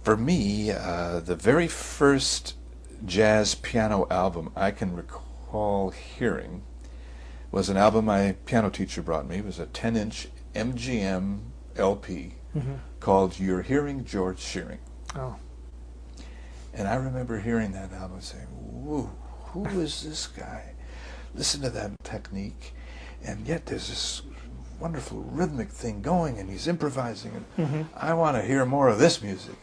For me, the very first jazz piano album I can recall hearing was an album my piano teacher brought me. It was a 10-inch MGM LP called You're Hearing George Shearing. Oh. And I remember hearing that album and saying, whoa, who is this guy? Listen to that technique, and yet there's this wonderful rhythmic thing going, and he's improvising, and I want to hear more of this music.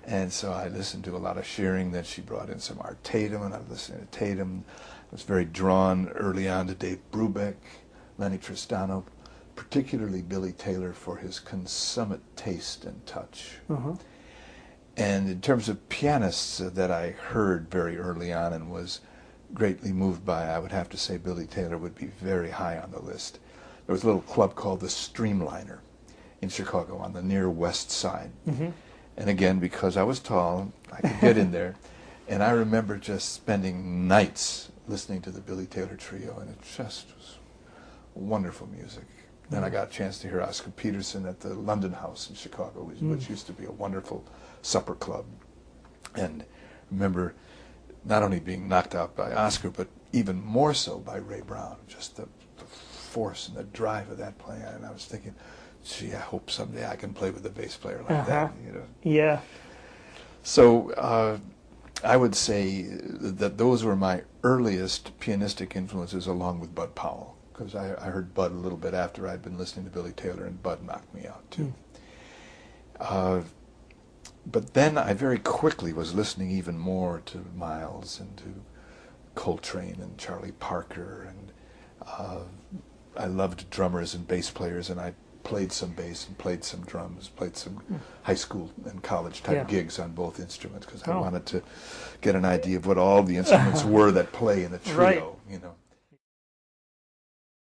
And so I listened to a lot of Shearing. Then she brought in some Art Tatum, and I was listening to Tatum. I was very drawn early on to Dave Brubeck, Lenny Tristano, particularly Billy Taylor for his consummate taste and touch. And in terms of pianists that I heard very early on and was greatly moved by, I would have to say Billy Taylor would be very high on the list. There was a little club called the Streamliner in Chicago on the near west side. And again, because I was tall, I could get in there. And I remember just spending nights listening to the Billy Taylor Trio, and it just was wonderful music. Then I got a chance to hear Oscar Peterson at the London House in Chicago, which used to be a wonderful supper club. And remember not only being knocked out by Oscar, but even more so by Ray Brown, just the force and the drive of that playing. And I was thinking, gee, I hope someday I can play with a bass player like that. You know? Yeah. So I would say that those were my earliest pianistic influences, along with Bud Powell, because I heard Bud a little bit after I'd been listening to Billy Taylor, and Bud knocked me out too. But then I very quickly was listening even more to Miles and to Coltrane and Charlie Parker, and I loved drummers and bass players, and I played some bass and played some drums, played some high school and college type gigs on both instruments, because I wanted to get an idea of what all the instruments were that play in the trio, you know.